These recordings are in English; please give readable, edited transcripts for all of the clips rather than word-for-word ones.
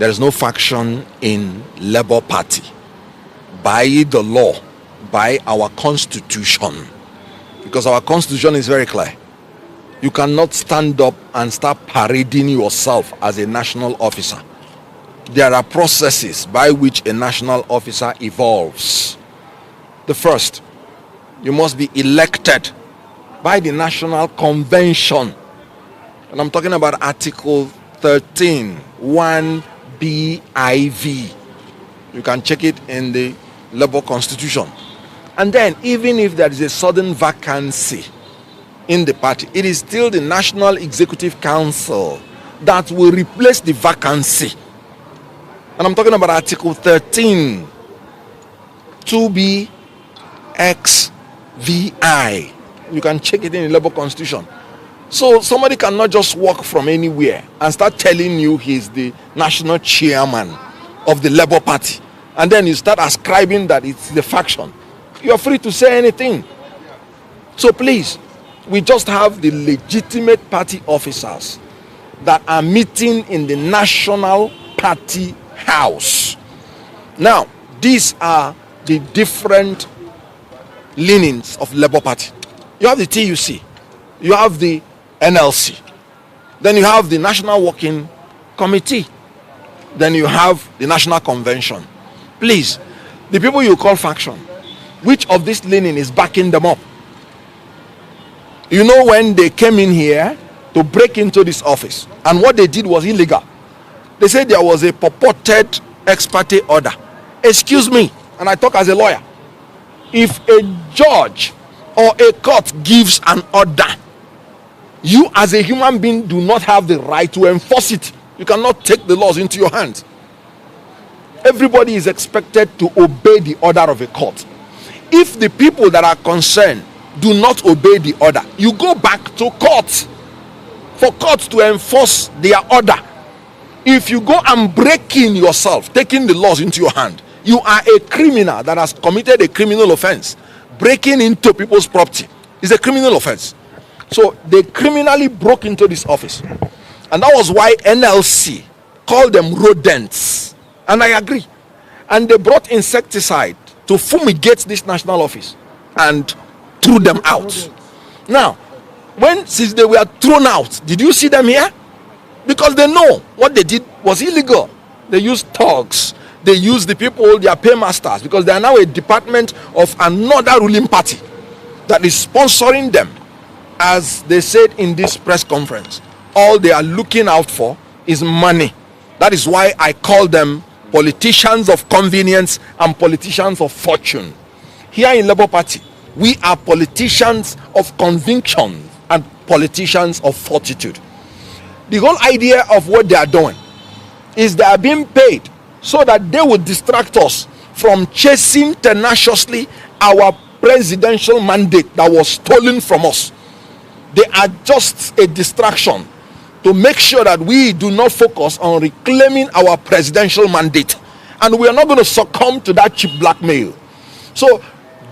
There is no faction in Labour Party. By the law, by our constitution, because our constitution is very clear. You cannot stand up and start parading yourself as a national officer. There are processes by which a national officer evolves. The first, you must be elected by the National Convention. And I'm talking about Article 13, 1BIV. You can check it in the Labour Constitution. And then, even if there is a sudden vacancy in the party, it is still the National Executive Council that will replace the vacancy. And I'm talking about Article 13, 2BXVI. You can check it in the Labour Constitution. So somebody cannot just walk from anywhere and start telling you he's the national chairman of the Labour Party, and then you start ascribing that it's the faction. You are free to say anything. So please, we just have the legitimate party officers that are meeting in the National Party House. Now, these are the different leanings of Labour Party. You have the TUC, you have the NLC, then you have the National Working Committee, then you have the National Convention. Please, the people you call faction, which of this leaning is backing them up? You know, when they came in here to break into this office, and what they did was illegal. They said there was a purported ex parte order. Excuse me, and I talk as a lawyer. If a judge or a court gives an order, you as a human being do not have the right to enforce it. You cannot take the laws into your hands. Everybody is expected to obey the order of a court. If the people that are concerned do not obey the order, you go back to court for court to enforce their order. If you go and break in yourself, taking the laws into your hand, you are a criminal that has committed a criminal offense. Breaking into people's property is a criminal offense. So they criminally broke into this office, and that was why NLC called them rodents, and I agree. And they brought insecticide to fumigate this national office and threw them out. Now, since they were thrown out, did you see them here? Because they know what they did was illegal. They used thugs, they used the people, their paymasters, because they are now a department of another ruling party that is sponsoring them. As they said in this press conference, all they are looking out for is money. That is why I call them politicians of convenience and politicians of fortune. Here in Labour Party, we are politicians of conviction and politicians of fortitude. The whole idea of what they are doing is they are being paid so that they will distract us from chasing tenaciously our presidential mandate that was stolen from us. They are just a distraction to make sure that we do not focus on reclaiming our presidential mandate, and we are not going to succumb to that cheap blackmail. So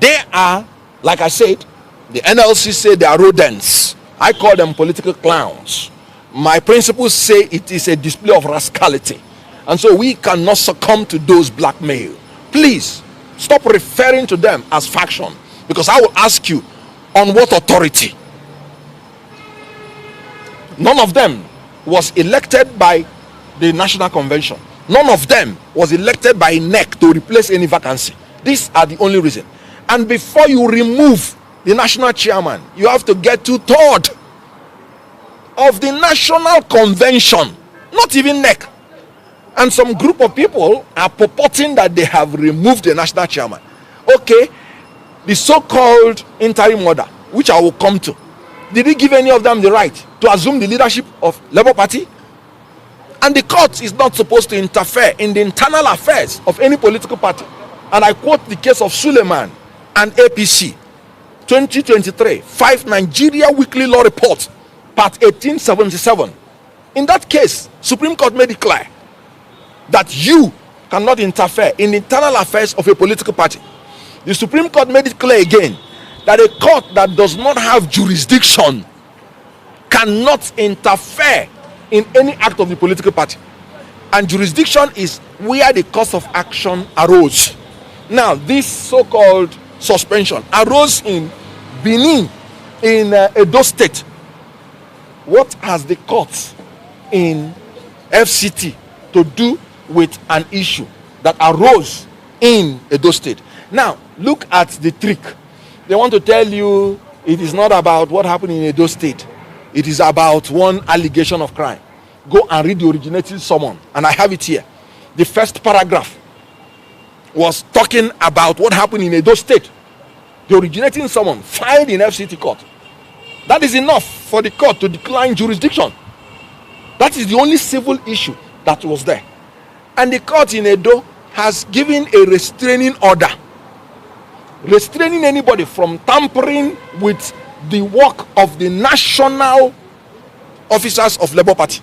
they are, like I said, the NLC say they are rodents. I call them political clowns. My principles say it is a display of rascality, and so we cannot succumb to those blackmail. Please stop referring to them as faction, because I will ask you, on what authority? None of them was elected by the National Convention. None of them was elected by NEC to replace any vacancy. These are the only reason. And before you remove the national chairman, you have to get 2/3 of the National Convention, not even NEC. And some group of people are purporting that they have removed the national chairman. Okay, the so-called interim order, which I will come to, did he give any of them the right to assume the leadership of Labour Party? And the court is not supposed to interfere in the internal affairs of any political party. And I quote the case of Suleiman and APC, 2023, 5 Nigeria Weekly Law Report, part 1877. In that case, Supreme Court made it clear that you cannot interfere in the internal affairs of a political party. The Supreme Court made it clear again that a court that does not have jurisdiction cannot interfere in any act of the political party. And jurisdiction is where the cause of action arose. Now, this so-called suspension arose in Benin, in Edo State. What has the court in FCT to do with an issue that arose in Edo State? Now, look at the trick. They want to tell you it is not about what happened in Edo State. It is about one allegation of crime. Go and read the originating summons, and I have it here. The first paragraph was talking about what happened in Edo State. The originating summons filed in FCT court. That is enough for the court to decline jurisdiction. That is the only civil issue that was there. And the court in Edo has given a restraining order, restraining anybody from tampering with the work of the national officers of Labour Party.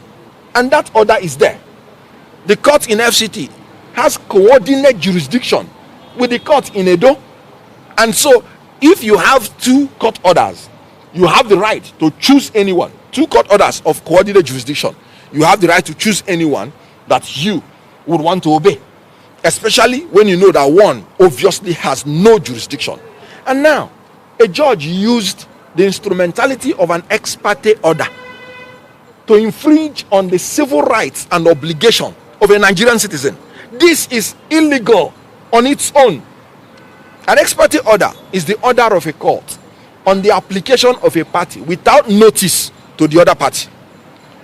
And that order is there. The court in FCT has coordinate jurisdiction with the court in Edo. And so if you have two court orders, you have the right to choose anyone. Two court orders of coordinate jurisdiction. You have the right to choose anyone that you would want to obey, especially when you know that one obviously has no jurisdiction. And now, a judge used the instrumentality of an ex parte order to infringe on the civil rights and obligation of a Nigerian citizen. This is illegal on its own. An ex parte order is the order of a court on the application of a party without notice to the other party.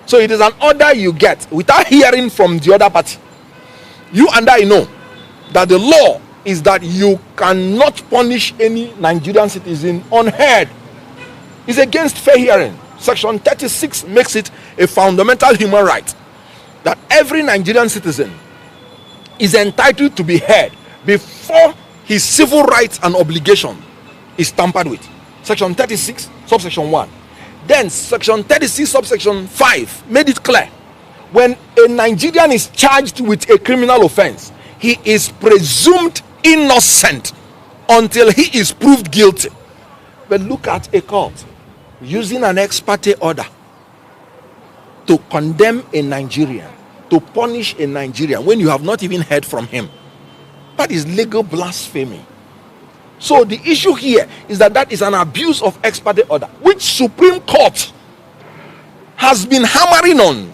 So it is an order you get without hearing from the other party. You and I know that the law is that you cannot punish any Nigerian citizen unheard. It's against fair hearing. Section 36 makes it a fundamental human right that every Nigerian citizen is entitled to be heard before his civil rights and obligation is tampered with. Section 36, subsection 1. Then section 36, subsection 5 made it clear. When a Nigerian is charged with a criminal offense, he is presumed innocent until he is proved guilty. But look at a court using an ex parte order to condemn a Nigerian, to punish a Nigerian when you have not even heard from him. That is legal blasphemy. So the issue here is that is an abuse of ex parte order, which Supreme Court has been hammering on.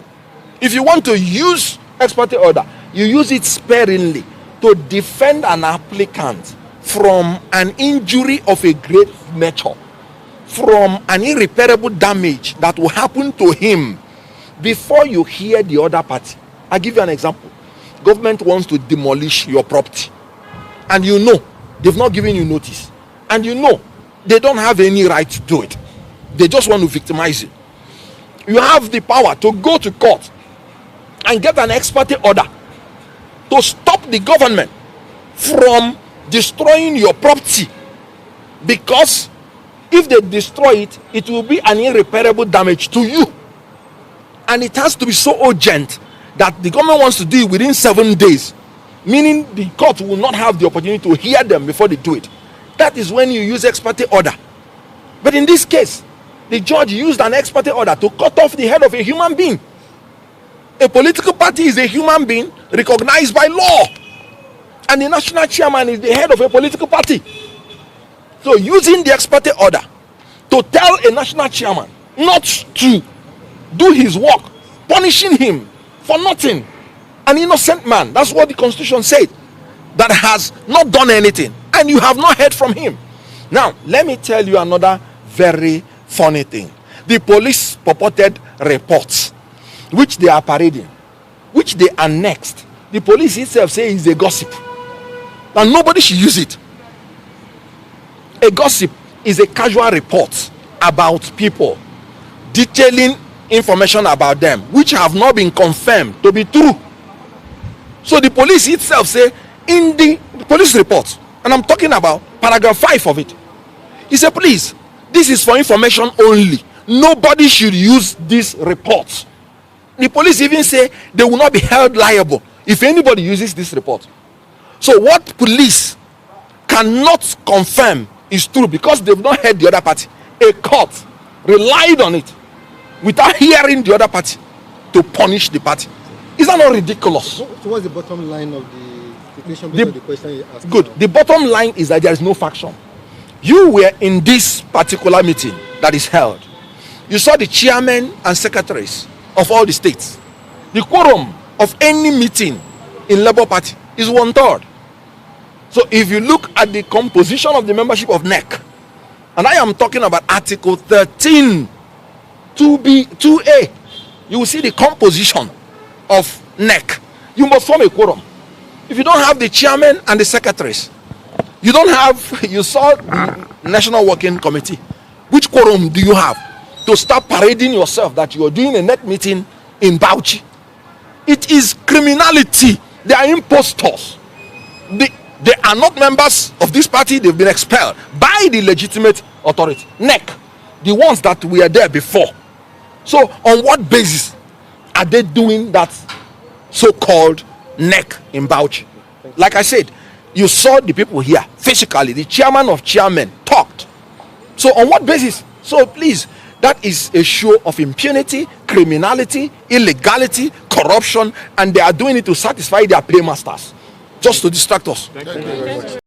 If you want to use ex parte order, you use it sparingly to defend an applicant from an injury of a great nature, from an irreparable damage that will happen to him before you hear the other party. I'll give you an example. Government wants to demolish your property, and you know they've not given you notice, and you know they don't have any right to do it. They just want to victimize you. You have the power to go to court and get an ex parte order to stop the government from destroying your property, because if they destroy it, it will be an irreparable damage to you, and it has to be so urgent that the government wants to do it within 7 days, meaning the court will not have the opportunity to hear them before they do it. That is when you use ex parte order. But in this case, the judge used an ex parte order to cut off the head of a human being. A political party is a human being recognized by law, and the national chairman is the head of a political party. So using the ex parte order to tell a national chairman not to do his work, punishing him for nothing, an innocent man, that's what the Constitution said, that has not done anything, and you have not heard from him. Now let me tell you another very funny thing. The police purported reports which they are parading, which they annexed. The police itself says is a gossip, and nobody should use it. A gossip is a casual report about people, detailing information about them which have not been confirmed to be true. So the police itself say in the police report, and I'm talking about paragraph 5 of it, he said, please, this is for information only. Nobody should use this report. The police even say they will not be held liable if anybody uses this report. So what police cannot confirm is true because they've not heard the other party. A court relied on it without hearing the other party to punish the party. Is that not ridiculous? So what's the bottom line of the situation based on the question you asked? Good. The bottom line is that there is no faction. You were in this particular meeting that is held. You saw the chairmen and secretaries of all the states. The quorum of any meeting in Labour Party is 1/3. So if you look at the composition of the membership of NEC, and I am talking about Article 13, 2B, 2A, you will see the composition of NEC. You must form a quorum. If you don't have the chairman and the secretaries, you don't have, you saw the National Working Committee. Which quorum do you have to start parading yourself that you are doing a NEC meeting in Bauchi? It is criminality. They are impostors. They are not members of this party. They've been expelled by the legitimate authority, NEC, the ones that were there before. So on what basis are they doing that so-called NEC in Bauchi? Like I said, you saw the people here physically. The chairman of chairmen talked. So on what basis? So please, that is a show of impunity, criminality, illegality, corruption, and they are doing it to satisfy their paymasters, just to distract us. Thank you very much.